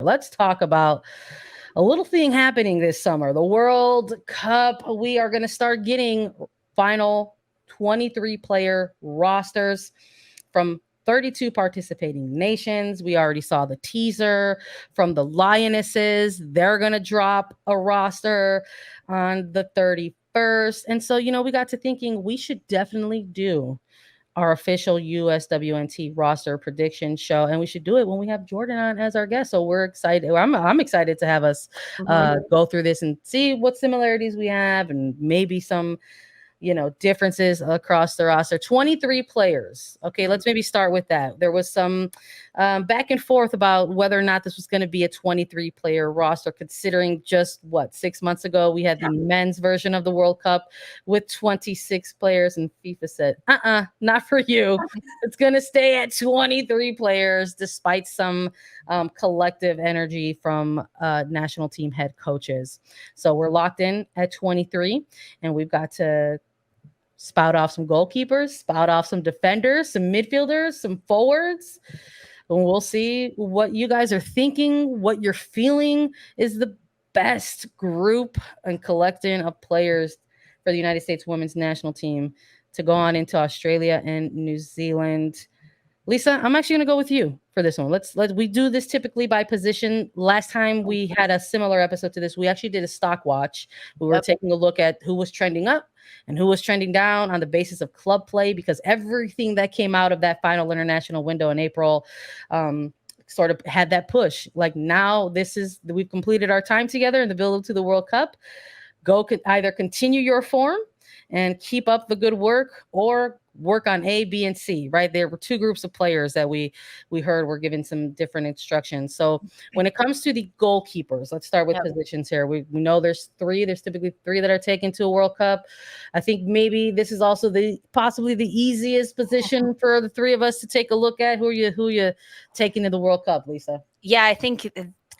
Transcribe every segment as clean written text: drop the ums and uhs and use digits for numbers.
Let's talk about a little thing happening this summer, the World Cup. We are going to start getting final 23 player rosters from 32 participating nations. We already saw the teaser from the Lionesses. They're going to drop a roster on the 31st. And so, we got to thinking we should definitely do our official USWNT roster prediction show, and we should do it when we have Jordan on as our guest. So we're excited. I'm excited to have us go through this and see what similarities we have, and maybe some differences across the roster. 23 players. Okay, let's maybe start with that. There was some back and forth about whether or not this was going to be a 23 player roster, considering just 6 months ago we had the men's version of the World Cup with 26 players, and FIFA said, not for you. It's going to stay at 23 players, despite some collective energy from national team head coaches. So we're locked in at 23, and we've got to spout off some goalkeepers, spout off some defenders, some midfielders, some forwards. And we'll see what you guys are thinking, what you're feeling is the best group and collection of players for the United States women's national team to go on into Australia and New Zealand. Lisa, I'm actually going to go with you for this one. We do this typically by position. Last time we had a similar episode to this, we actually did a stock watch. We were taking a look at who was trending up and who was trending down on the basis of club play, because everything that came out of that final international window in April sort of had that push. Like, now we've completed our time together in the build up to the World Cup. Either continue your form and keep up the good work, or work on A, B, and C, right? There were two groups of players that we heard were given some different instructions. So when it comes to the goalkeepers, let's start with positions here. We know there's three. There's typically three that are taken to a World Cup. I think maybe this is also possibly the easiest position for the three of us to take a look at. Who are you taking to the World Cup, Lisa? Yeah, I think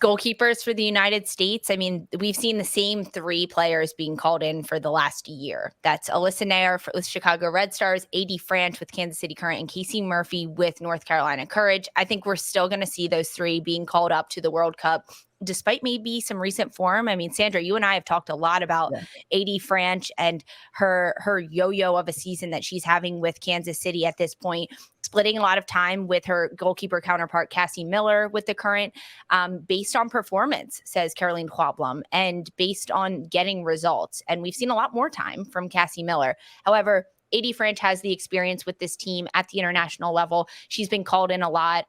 goalkeepers for the United States, I mean, we've seen the same three players being called in for the last year. That's Alyssa Nair with Chicago Red Stars, AD Franch with Kansas City Current, and Casey Murphy with North Carolina Courage. I think we're still going to see those three being called up to the World Cup, despite maybe some recent form. I mean, Sandra, you and I have talked a lot about AD Franch and her yo-yo of a season that she's having with Kansas City at this point, splitting a lot of time with her goalkeeper counterpart, Cassie Miller, with the Current, based on performance, says Caroline Quablum, and based on getting results. And we've seen a lot more time from Cassie Miller. However, AD Franch has the experience with this team at the international level. She's been called in a lot.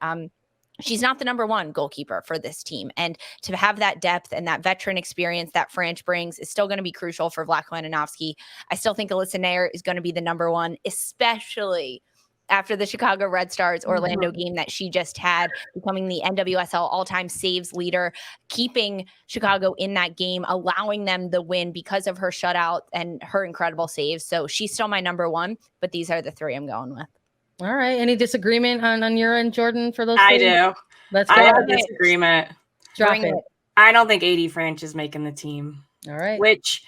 She's not the number one goalkeeper for this team. And to have that depth and that veteran experience that Franch brings is still going to be crucial for Vlatko Ananovsky. I still think Alyssa Nair is going to be the number one, especially after the Chicago Red Stars Orlando game that she just had, becoming the NWSL all-time saves leader, keeping Chicago in that game, allowing them the win because of her shutout and her incredible saves. So she's still my number one, but these are the three I'm going with. All right. Any disagreement on your end, Jordan, for those I three? do. Let's go. I have a disagreement. Drop it. I don't think AD Franch is making the team. All right. Which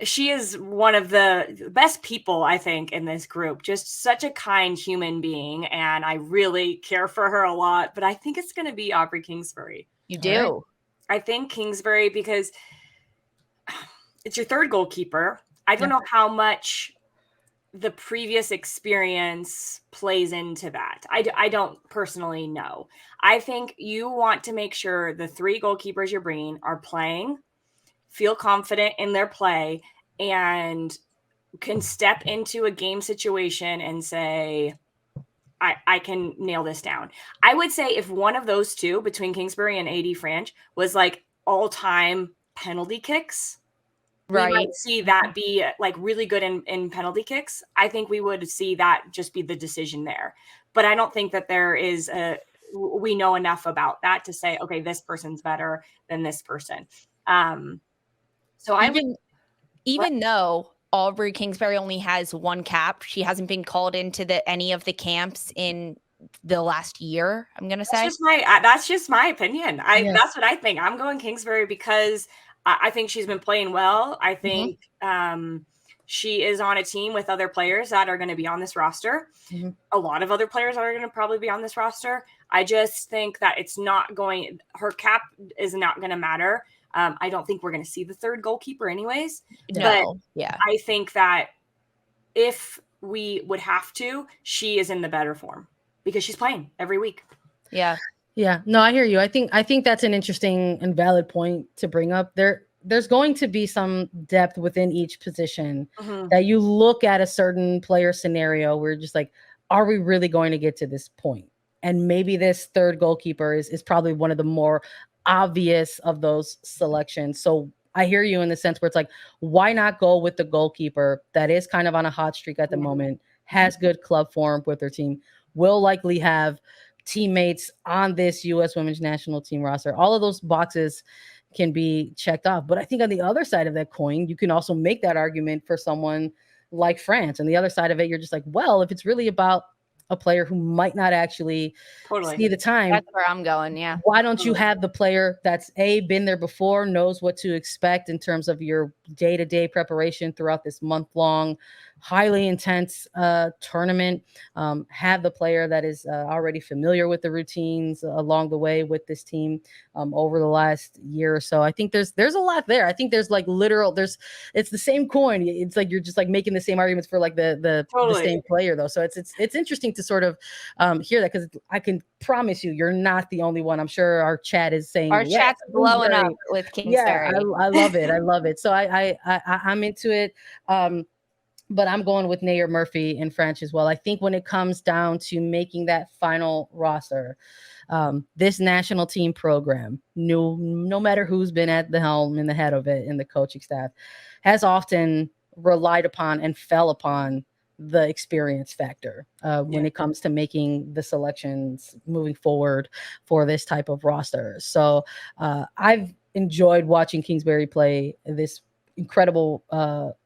she is one of the best people, I think, in this group. Just such a kind human being, and I really care for her a lot. But I think it's going to be Aubrey Kingsbury. You do? Right. I think Kingsbury, because it's your third goalkeeper. I don't know how much the previous experience plays into that. I don't personally know. I think you want to make sure the three goalkeepers you're bringing are playing, feel confident in their play, and can step into a game situation and say, I can nail this down. I would say if one of those two, between Kingsbury and AD Franch, was like all-time penalty kicks, we might see that be like really good in penalty kicks. I think we would see that just be the decision there. But I don't think that we know enough about that to say, okay, this person's better than this person. So even though Aubrey Kingsbury only has one cap, she hasn't been called into any of the camps in the last year, I'm going to say. That's just my opinion. That's what I think. I'm going Kingsbury because I think she's been playing well. I think she is on a team with other players that are going to be on this roster. A lot of other players are going to probably be on this roster. I just think that her cap is not going to matter. I don't think we're going to see the third goalkeeper anyways. No, but yeah. I think that if we would have to, she is in the better form because she's playing every week. Yeah. Yeah, no, I hear you. I think that's an interesting and valid point to bring up. There's going to be some depth within each position that you look at a certain player scenario where you're just like, are we really going to get to this point? And maybe this third goalkeeper is probably one of the more obvious of those selections. So I hear you in the sense where it's like, why not go with the goalkeeper that is kind of on a hot streak at the moment, has good club form with their team, will likely have teammates on this U.S. women's national team roster. All of those boxes can be checked off. But I think on the other side of that coin, you can also make that argument for someone like France. And the other side of it, you're just like, well, if it's really about a player who might not actually see the time, that's where I'm going. Yeah. Why don't you have the player that's been there before, knows what to expect in terms of your day-to-day preparation throughout this month-long, highly intense tournament? Have the player that is already familiar with the routines along the way with this team over the last year or so. I think there's a lot there. I think there's like it's the same coin. It's like you're just like making the same arguments for like the same player though. So it's interesting to sort of hear that, because I can promise you, you're not the only one. I'm sure our chat is saying our chat's blowing up with Kingsbury. Yeah, I love it. I love it. So I'm into it. But I'm going with Nair Murphy and French as well. I think when it comes down to making that final roster, this national team program, no matter who's been at the helm and the head of it in the coaching staff, has often relied upon and fell upon the experience factor when it comes to making the selections moving forward for this type of roster. So I've enjoyed watching Kingsbury play this incredible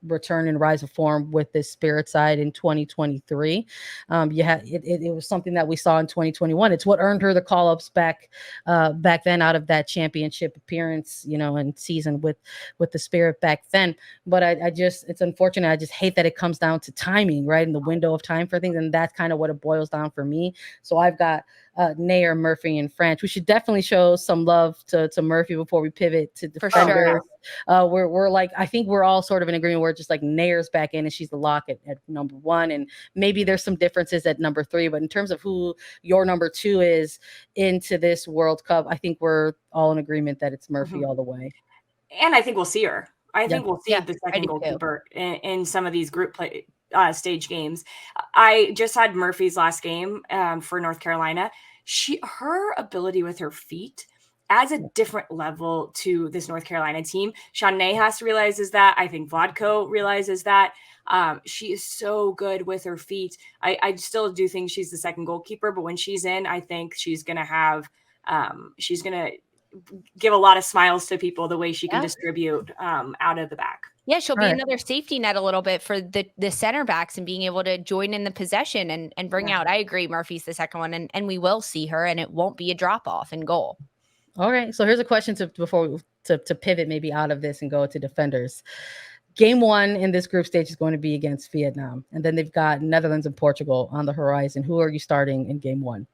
return and rise of form with this Spirit side in 2023. It was something that we saw in 2021. It's what earned her the call-ups back then out of that championship appearance, and season with the Spirit back then. But it's unfortunate. I just hate that it comes down to timing, right? In the window of time for things. And that's kind of what it boils down for me. So I've got Nair, Murphy, and French. We should definitely show some love to Murphy before we pivot to defenders. We're like, I think we're all sort of in agreement where it's just like Nair's back in and she's the lock at number one, and maybe there's some differences at number three, but in terms of who your number two is into this World Cup, I think we're all in agreement that it's Murphy all the way. And I think we'll see her. I think we'll see the second goalkeeper in some of these group play stage games. I just had Murphy's last game for North Carolina. Her ability with her feet adds a different level to this North Carolina team. Sean Nahas realizes that. I think Vladko realizes that. She is so good with her feet. I still do think she's the second goalkeeper, but when she's in, I think she's going to give a lot of smiles to people the way she can distribute out of the back. Yeah, she'll be another safety net a little bit for the center backs and being able to join in the possession and bring out. I agree, Murphy's the second one, and we will see her, and it won't be a drop off in goal. All right, so here's a question to pivot maybe out of this and go to defenders. Game one in this group stage is going to be against Vietnam, and then they've got Netherlands and Portugal on the horizon. Who are you starting in game one?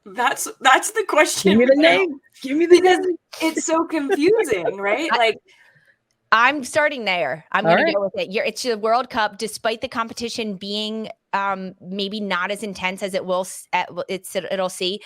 That's the question. Give me the name. Give me the name. It's so confusing, right? Like, I'm starting there. I'm going to go with it. It's the World Cup, despite the competition being maybe not as intense as it'll see.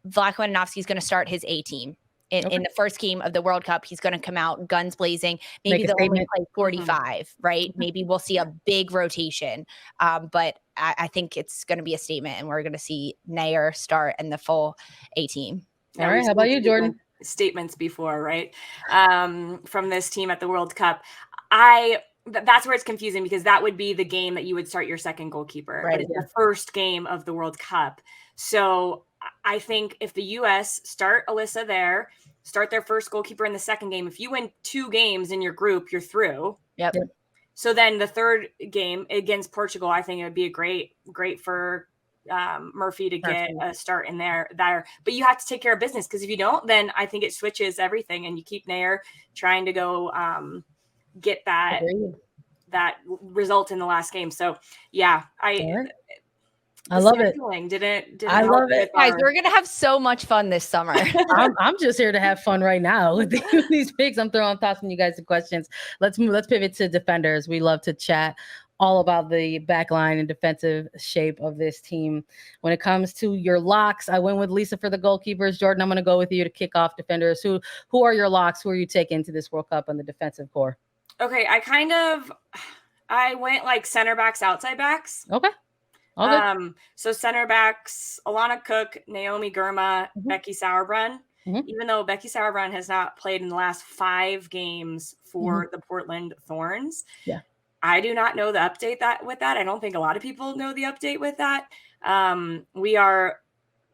Vlatko Andonovski is going to start his A team. In the first game of the World Cup, he's going to come out guns blazing. Maybe they'll only play 45, right? Maybe we'll see a big rotation. But I think it's going to be a statement, and we're going to see Nair start and the full A team. All right. How about you, Jordan? Statements before, right? From this team at the World Cup. That's where it's confusing, because that would be the game that you would start your second goalkeeper. Right. But it's the first game of the World Cup. So I think if the U.S. start Alyssa there, start their first goalkeeper in the second game, if you win 2 games in your group, you're through. Yep. So then the third game against Portugal, I think it would be a great for Murphy to get a start in there. But you have to take care of business, because if you don't, then I think it switches everything, and you keep Nair trying to go get that result in the last game. So yeah, I love it. Didn't I help love it. with Guys, our- we're gonna have so much fun this summer. I'm just here to have fun right now with these picks. I'm tossing you guys the questions. Let's pivot to defenders. We love to chat all about the back line and defensive shape of this team. When it comes to your locks, I went with Lisa for the goalkeepers. Jordan, I'm going to go with you to kick off defenders. Who are your locks? Who are you taking to this World Cup on the defensive core? Okay, I went like center backs, outside backs. Okay. All good. So center backs, Alana Cook, Naomi Girma, Becky Sauerbrunn. Even though Becky Sauerbrunn has not played in the last 5 games for the Portland Thorns. Yeah. I do not know the update with that. I don't think a lot of people know the update with that. We are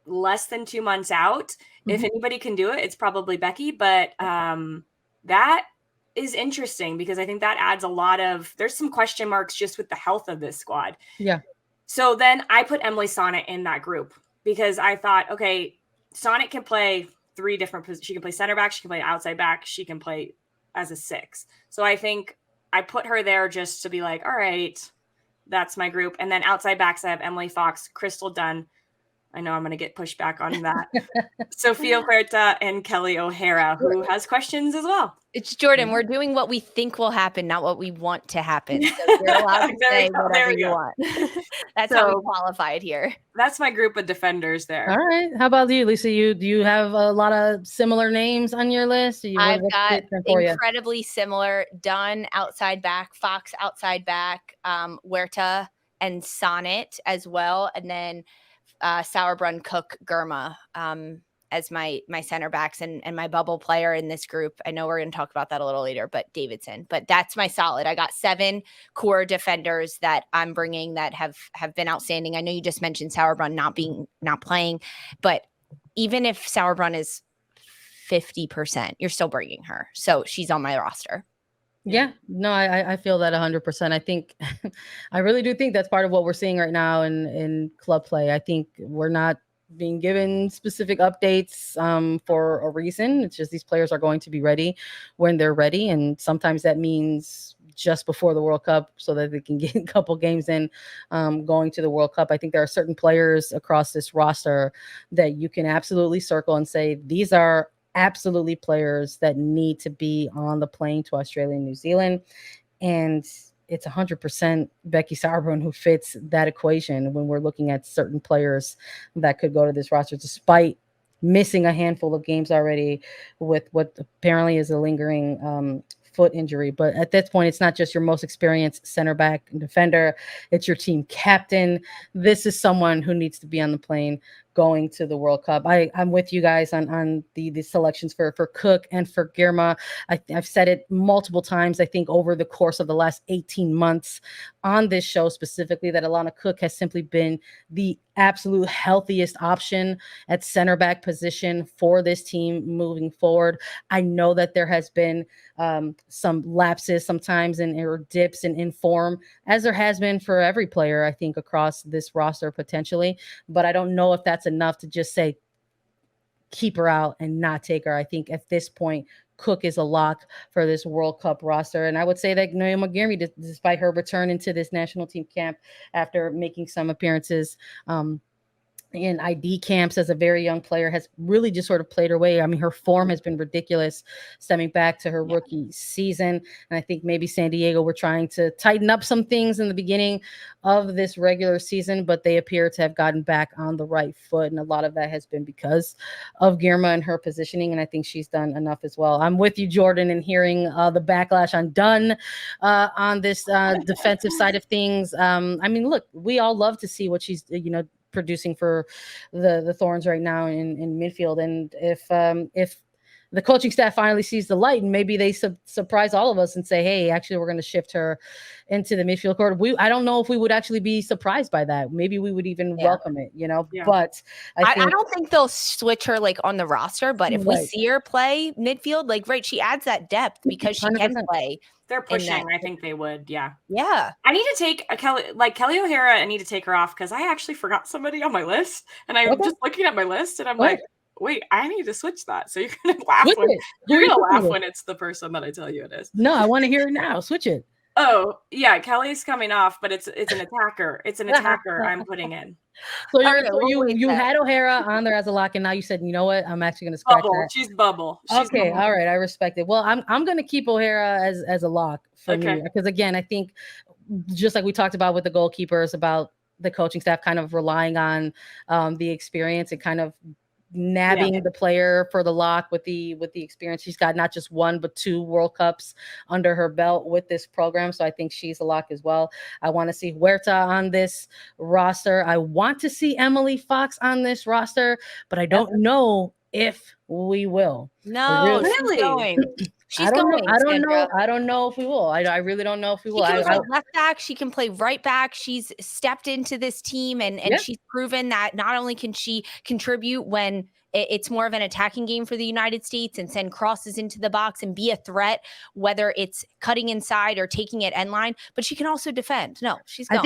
less than 2 months out. If anybody can do it, it's probably Becky. But that is interesting because I think that adds there's some question marks just with the health of this squad. Yeah. So then I put Emily Sonnet in that group because I thought, okay, Sonnet can play 3 different positions. She can play center back. She can play outside back. She can play as a 6. So I think I put her there just to be like, all right, that's my group. And then outside backs, I have Emily Fox, Crystal Dunn. I know I'm going to get pushed back on that. Sophia Huerta and Kelly O'Hara, who has questions as well. It's Jordan. We're doing what we think will happen, not what we want to happen. So you're allowed to say whatever you want. That's how we qualified here. That's my group of defenders there. All right. How about you, Lisa? Do you have a lot of similar names on your list? I've got incredibly similar. Dunn, outside back. Fox, outside back. Huerta and Sonnet as well. And then Sauerbrunn, Cook, Girma as my center backs and my bubble player in this group. I know we're going to talk about that a little later, but Davidson. But that's my solid. I got 7 core defenders that I'm bringing that have been outstanding. I know you just mentioned Sauerbrunn not playing, but even if Sauerbrunn is 50%, you're still bringing her. So she's on my roster. Yeah, no, I feel that 100%. I think, I really do think that's part of what we're seeing right now in club play. I think we're not being given specific updates for a reason. It's just these players are going to be ready when they're ready. And sometimes that means just before the World Cup so that they can get a couple games in going to the World Cup. I think there are certain players across this roster that you can absolutely circle and say, these are absolutely players that need to be on the plane to Australia and New Zealand. And it's 100% Becky Sauerbrunn who fits that equation when we're looking at certain players that could go to this roster, despite missing a handful of games already with what apparently is a lingering foot injury. But at this point, it's not just your most experienced center back and defender, it's your team captain. This is someone who needs to be on the plane going to the World Cup. I'm with you guys on the selections for Cook and for Girma. I've said it multiple times, I think over the course of the last 18 months on this show specifically, that Alana Cook has simply been the absolute healthiest option at center back position for this team moving forward. I know that there has been some lapses sometimes or dips in form, as there has been for every player, I think, across this roster potentially. But I don't know if that's enough to just say keep her out and not take her. I think at this point, Cook is a lock for this World Cup roster. And I would say that Naomi Girma, despite her return into this national team camp after making some appearances in ID camps as a very young player, has really just sort of played her way. I mean, her form has been ridiculous stemming back to her rookie season. And I think maybe San Diego were trying to tighten up some things in the beginning of this regular season, but they appear to have gotten back on the right foot. And a lot of that has been because of Girma and her positioning. And I think she's done enough as well. I'm with you, Jordan, in hearing the backlash on Dunn on this defensive side of things. I mean, look, we all love to see what she's, producing for the Thorns right now in midfield. And if the coaching staff finally sees the light and maybe they surprise all of us and say, hey, actually, we're going to shift her into the midfield court. I don't know if we would actually be surprised by that. Maybe we would even welcome it, but I don't think they'll switch her like on the roster, but if we see her play midfield, she adds that depth because she 100%. Can play. They're pushing. I think they would. Yeah. Yeah. I need to take Kelly O'Hara. I need to take her off because I actually forgot somebody on my list. And I'm just looking at my list and I'm like, wait, I need to switch that. So you're going to laugh when it's the person that I tell you it is. No, I want to hear it now. Switch it. Oh, yeah, Kelly's coming off, but it's an attacker. It's an attacker I'm putting in. So Okay, you had Herrera on there as a lock, and now you said, you know what? I'm actually going to scratch Bubble. that. She's bubble. Okay, all right, I respect it. Well, I'm going to keep Herrera as a lock for me, because again, I think just like we talked about with the goalkeepers, about the coaching staff kind of relying on the experience and kind of nabbing the player for the lock with the experience. She's got not just one but 2 World Cups under her belt with this program, so I think she's a lock as well. I want to see Huerta on this roster. I want to see Emily Fox on this roster, but I don't know if we will. No, really? she's going. She's I don't going. know. I don't Sandra. know. I don't know if we will. I really don't know if we will. She can play left back. She can play right back. She's stepped into this team, and she's proven that not only can she contribute when it's more of an attacking game for the United States and send crosses into the box and be a threat, whether it's cutting inside or taking it end line, but she can also defend. No, she's going.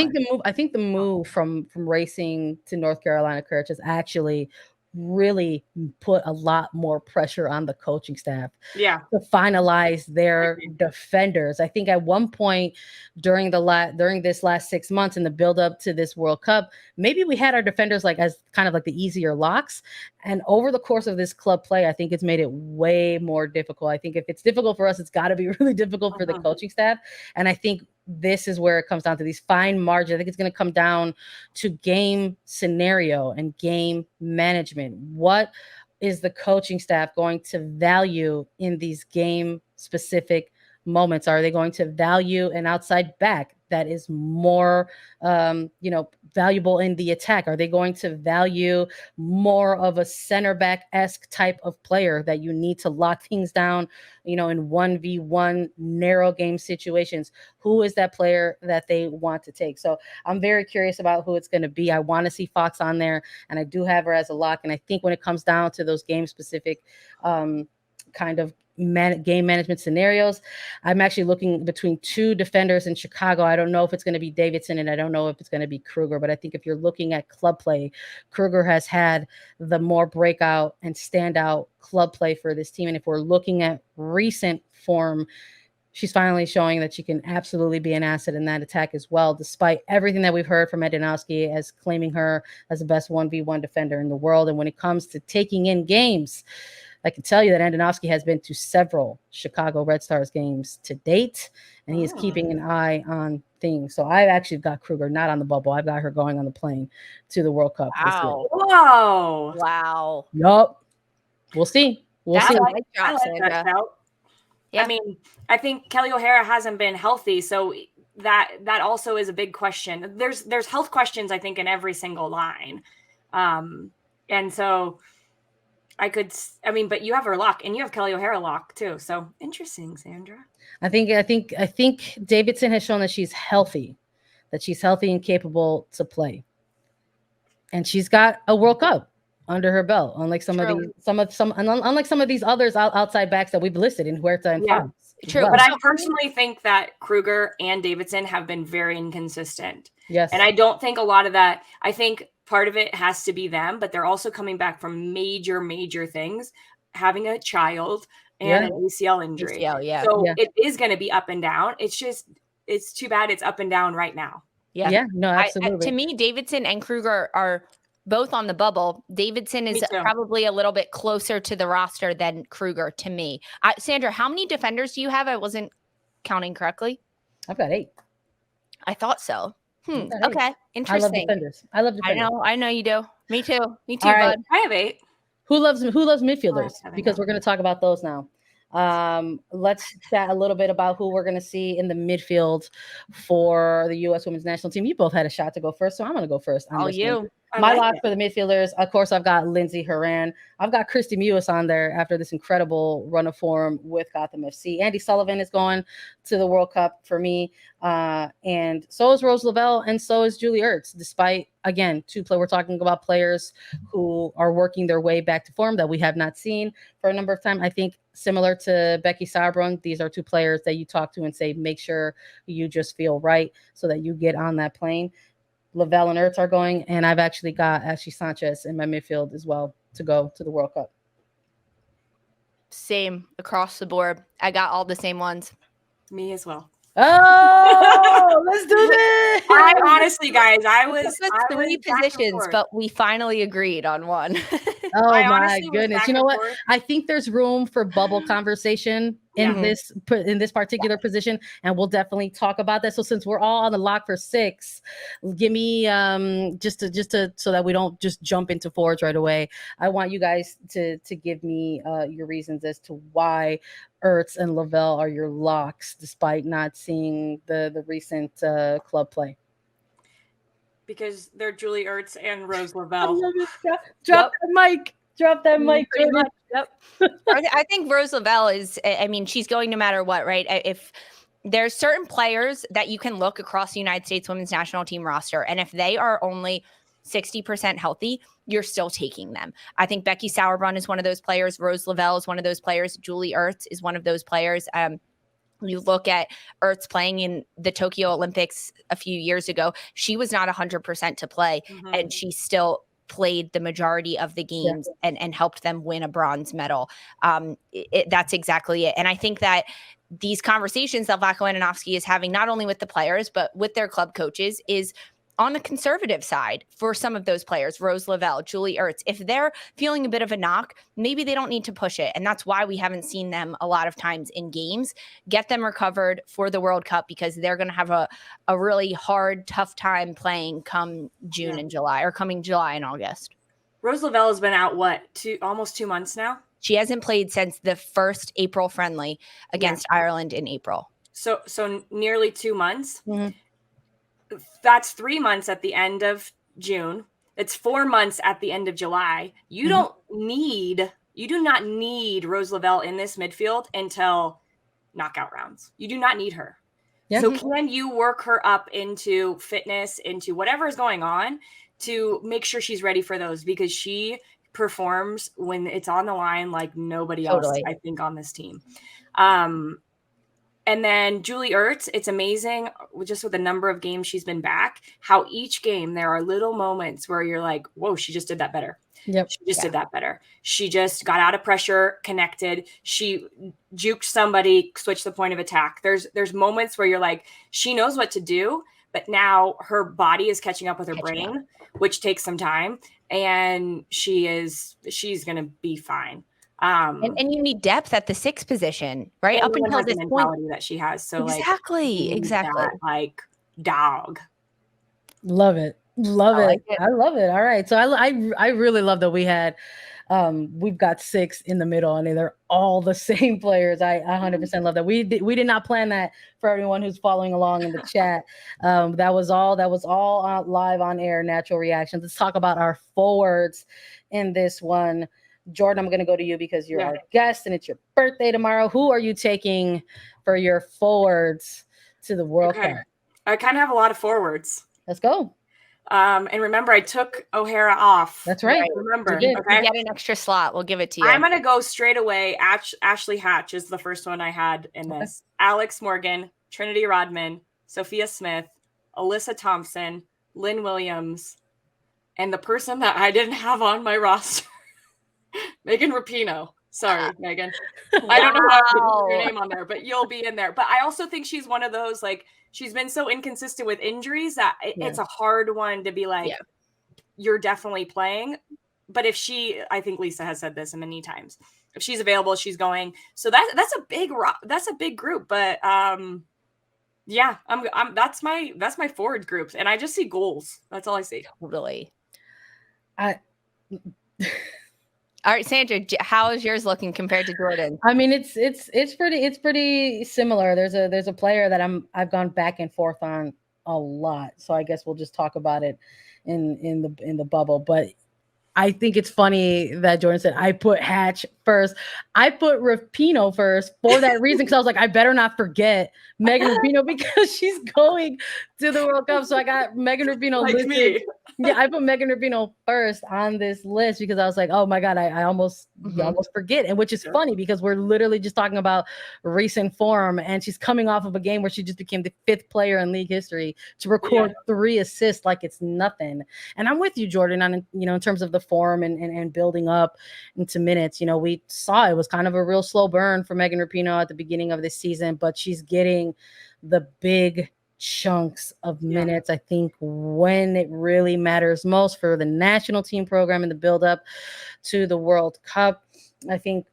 I think the move from Racing to North Carolina Courage has actually really put a lot more pressure on the coaching staff to finalize their defenders. I think at one point during this last 6 months in the build up to this World Cup, maybe we had our defenders like as kind of like the easier locks, and over the course of this club play, I think it's made it way more difficult. I think if it's difficult for us, it's got to be really difficult for the coaching staff, and I think this is where it comes down to these fine margins. I think it's going to come down to game scenario and game management. What is the coaching staff going to value in these game specific moments? Are they going to value an outside back that is more, valuable in the attack? Are they going to value more of a center back-esque type of player that you need to lock things down, in 1v1 narrow game situations? Who is that player that they want to take? So I'm very curious about who it's going to be. I want to see Fox on there, and I do have her as a lock. And I think when it comes down to those game specific kind of game management scenarios, I'm actually looking between 2 defenders in Chicago. I don't know if it's going to be Davidson, and I don't know if it's going to be Kruger, but I think if you're looking at club play, Kruger has had the more breakout and standout club play for this team. And if we're looking at recent form, she's finally showing that she can absolutely be an asset in that attack as well, despite everything that we've heard from Adinowski as claiming her as the best 1v1 defender in the world. And when it comes to taking in games, I can tell you that Andonovski has been to several Chicago Red Stars games to date, and he is keeping an eye on things. So I've actually got Kruger not on the bubble. I've got her going on the plane to the World Cup this year. Whoa. Wow. Yup. We'll see. We'll see. I like that shout. Yeah. I mean, I think Kelly O'Hara hasn't been healthy, so that also is a big question. There's health questions, I think, in every single line. And so but you have her lock, and you have Kelly O'Hara lock too. So interesting, Sandra. I think Davidson has shown that she's healthy and capable to play, and she's got a World Cup under her belt. Unlike unlike some of these others outside backs that we've listed in Huerta and Fox. True, but I personally think that Kruger and Davidson have been very inconsistent. Yes, and I don't think a lot of that. I think part of it has to be them, but they're also coming back from major things, having a child and an ACL injury. So it is going to be up and down. It's too bad it's up and down right now. Yeah, no, absolutely. To me, Davidson and Kruger are both on the bubble. Davidson is probably a little bit closer to the roster than Kruger to me. Sandra, how many defenders do you have? I wasn't counting correctly. I've got 8. I thought so. Okay. Interesting. I love defenders. I know you do. Me too, right. bud. I have 8. Who loves midfielders? Because we're going to talk about those now. Let's chat a little bit about who we're going to see in the midfield for the U.S. Women's National Team. You both had a shot to go first, so I'm going to go first. My lock for the midfielders, of course, I've got Lindsay Herrera. I've got Christy Mewis on there after this incredible run of form with Gotham FC. Andy Sullivan is going to the World Cup for me. And so is Rose Lavelle, and so is Julie Ertz, despite, again, we're talking about players who are working their way back to form that we have not seen for a number of time. I think similar to Becky Sauerbrunn, these are 2 players that you talk to and say, make sure you just feel right so that you get on that plane. Lavelle and Ertz are going, and I've actually got Ashley Sanchez in my midfield as well to go to the World Cup. Same across the board. I got all the same ones. Me as well. Oh, let's do this. I honestly, guys, I was three back and positions, forth. but we finally agreed on one. Oh I my honestly was goodness. back You know and what? forth. I think there's room for bubble conversation in this particular position, and we'll definitely talk about that. So since we're all on the lock for 6, give me just to so that we don't just jump into forwards right away. I want you guys to give me your reasons as to why Ertz and Lavelle are your locks despite not seeing the recent club play. Because they're Julie Ertz and Rose I Lavelle. love it. Drop that mic. Drop that mic. Pretty much, yep. I think Rose Lavelle is, I mean, she's going no matter what, right? If there's certain players that you can look across the United States women's national team roster, and if they are only 60% healthy, you're still taking them. I think Becky Sauerbrunn is one of those players. Rose Lavelle is one of those players. Julie Ertz is one of those players. You look at Ertz playing in the Tokyo Olympics a few years ago, she was not 100% to play, and she still played the majority of the games and helped them win a bronze medal. That's exactly it. And I think that these conversations that Vlatko Andonovski is having, not only with the players, but with their club coaches, is on the conservative side for some of those players, Rose Lavelle, Julie Ertz. If they're feeling a bit of a knock, maybe they don't need to push it. And that's why we haven't seen them a lot of times in games. Get them recovered for the World Cup, because they're going to have a really hard, tough time playing come June and July, or coming July and August. Rose Lavelle has been out, almost 2 months now? She hasn't played since the first April friendly against Ireland in April. So nearly 2 months. Mm-hmm. That's 3 months at the end of June. It's 4 months at the end of July. You do not need Rose Lavelle in this midfield until knockout rounds. You do not need her. Yeah. So can you work her up into fitness, into whatever is going on, to make sure she's ready for those? Because she performs when it's on the line like nobody else, I think, on this team. And then Julie Ertz, it's amazing just with the number of games she's been back, how each game there are little moments where you're like, whoa, she just did that better. Yep. She just did that better. She just got out of pressure, connected. She juked somebody, switched the point of attack. There's moments where you're like, she knows what to do, but now her body is catching up with her brain, which takes some time. And she's going to be fine. And you need depth at the 6 position, right? Up until this point that she has. So exactly. That, like dog. Love it. Love it. Like it. I love it. All right. So I really love that we had we've got 6 in the middle, and they're all the same players. I 100% love that. We did not plan that for everyone who's following along in the chat. That was all live on air, natural reactions. Let's talk about our forwards in this one. Jordan, I'm going to go to you because you're our guest and it's your birthday tomorrow. Who are you taking for your forwards to the World Cup? I kind of have a lot of forwards. Let's go. And remember, I took Herrera off. That's right. Remember, you get an extra slot. We'll give it to you. I'm going to go straight away. Ashley Hatch is the first one I had in this. Alex Morgan, Trinity Rodman, Sophia Smith, Alyssa Thompson, Lynn Williams, and the person that I didn't have on my roster, Megan Rapinoe. Sorry, Megan. I don't know how to put your name on there, but you'll be in there. But I also think she's one of those, like, she's been so inconsistent with injuries that it's a hard one to be like, you're definitely playing. But if I think Lisa has said this many times, if she's available, she's going. So that's a big group. But that's my forward groups, and I just see goals. That's all I see. Totally. All right, Sandra, how is yours looking compared to Jordan? I mean, it's pretty similar. There's a player that I've gone back and forth on a lot. So I guess we'll just talk about it in the bubble. But I think it's funny that Jordan said I put Hatch first. I put Rapinoe first for that reason, because I was like, I better not forget Megan Rapinoe because she's going to the World Cup. So I got Megan Rapinoe listed. Me. Yeah, I put Megan Rapinoe first on this list because I was like, oh my God, I almost forget. And which is funny because we're literally just talking about recent form, and she's coming off of a game where she just became the 5th player in league history to record 3 assists like it's nothing. And I'm with you, Jordan, on in terms of the form and building up into minutes. We saw it was kind of a real slow burn for Megan Rapinoe at the beginning of this season, but she's getting the big chunks of minutes. I think when it really matters most for the national team program and the build up to the World Cup. I think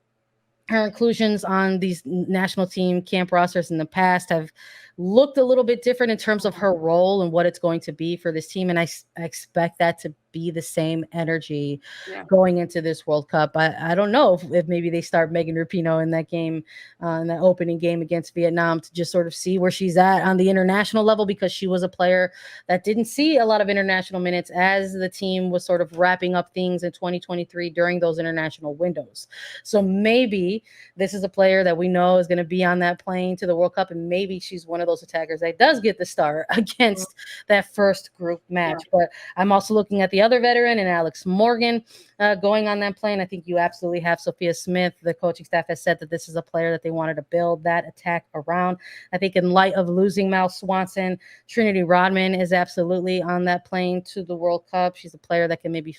her inclusions on these national team camp rosters in the past have looked a little bit different in terms of her role and what it's going to be for this team. And I expect that to be the same energy going into this World Cup. I don't know if maybe they start Megan Rapinoe in that game, in that opening game against Vietnam, to just sort of see where she's at on the international level, because she was a player that didn't see a lot of international minutes as the team was sort of wrapping up things in 2023 during those international windows. So maybe this is a player that we know is going to be on that plane to the World Cup, and maybe she's one of those attackers that does get the start against that first group match. But I'm also looking at the other veteran and Alex Morgan going on that plane. I think you absolutely have Sophia Smith. The coaching staff has said that this is a player that they wanted to build that attack around. I think in light of losing Mal Swanson, Trinity Rodman is absolutely on that plane to the World Cup. She's a player that can maybe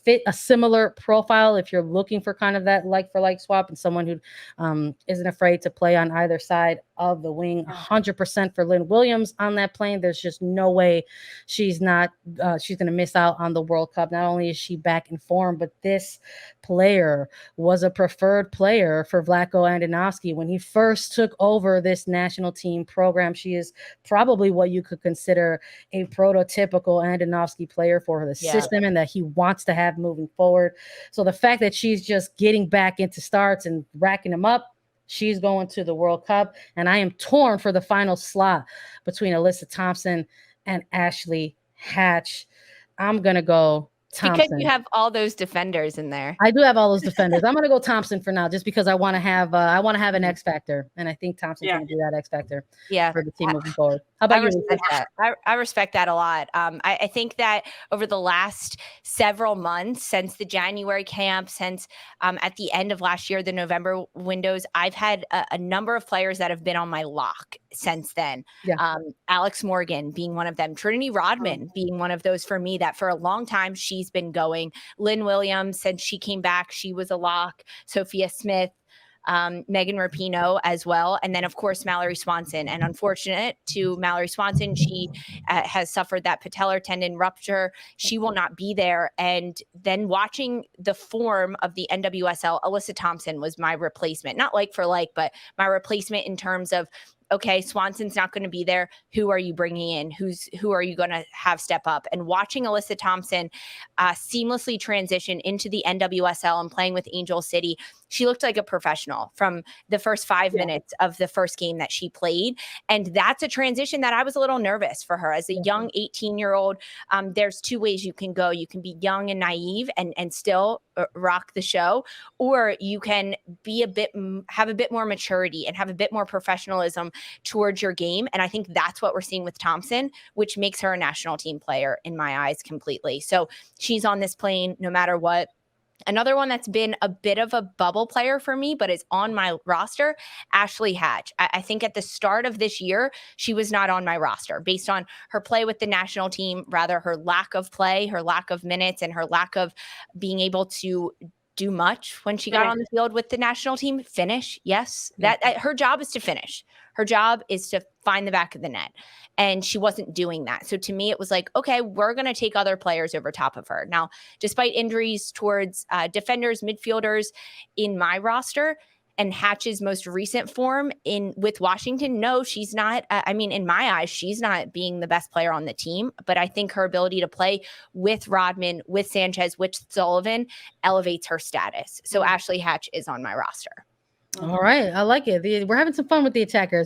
fit a similar profile if you're looking for kind of that like for like swap, and someone who isn't afraid to play on either side of the wing. 100% for Lynn Williams on that plane. There's just no way she's going to miss out on the World Cup. Not only is she back in form, but this player was a preferred player for Vlatko Andonovski when he first took over this national team program. She is probably what you could consider a prototypical Andonovski player for the system, and that he wants to have moving forward. So the fact that she's just getting back into starts and racking them up, she's going to the World Cup. And I am torn for the final slot between Alyssa Thompson and Ashley Hatch. I'm going to go Thompson. Because you have all those defenders in there. I do have all those defenders. I'm going to go Thompson for now, just because I want to have an X factor, and I think Thompson's going to be that X factor for the team moving forward. How about you? I respect that a lot. I think that over the last several months, since the January camp, since at the end of last year, the November windows, I've had a number of players that have been on my lock since then. Alex Morgan being one of them, Trinity Rodman being one of those for me, that for a long time she's been going. Lynn Williams, since she came back, she was a lock. Sophia Smith, Megan Rapinoe as well. And then, of course, Mallory Swanson. And unfortunate to Mallory Swanson, she has suffered that patellar tendon rupture. She will not be there. And then watching the form of the NWSL, Alyssa Thompson was my replacement. Not like for like, but my replacement in terms of, okay, Swanson's not going to be there. Who are you bringing in? Who are you going to have step up? And watching Alyssa Thompson seamlessly transition into the NWSL and playing with Angel City, she looked like a professional from the first 5 minutes of the first game that she played. And that's a transition that I was a little nervous for her as a young 18-year-old. There's two ways you can go. You can be young and naive and still rock the show, or you can be have a bit more maturity and have a bit more professionalism towards your game. And I think that's what we're seeing with Thompson, which makes her a national team player in my eyes completely. So she's on this plane no matter what. Another one that's been a bit of a bubble player for me, but is on my roster, Ashley Hatch. I think at the start of this year, she was not on my roster based on her play with the national team, rather her lack of play, her lack of minutes, and her lack of being able to do much when she got on the field with the national team. Finish, yes. That her job is to finish. Her job is to find the back of the net. And she wasn't doing that. So to me, it was like, okay, we're going to take other players over top of her. Now, despite injuries towards defenders, midfielders in my roster, and Hatch's most recent form with Washington, no, she's not. In my eyes, she's not being the best player on the team. But I think her ability to play with Rodman, with Sanchez, with Sullivan elevates her status. So Ashley Hatch is on my roster. All right. I like it. We're having some fun with the attackers.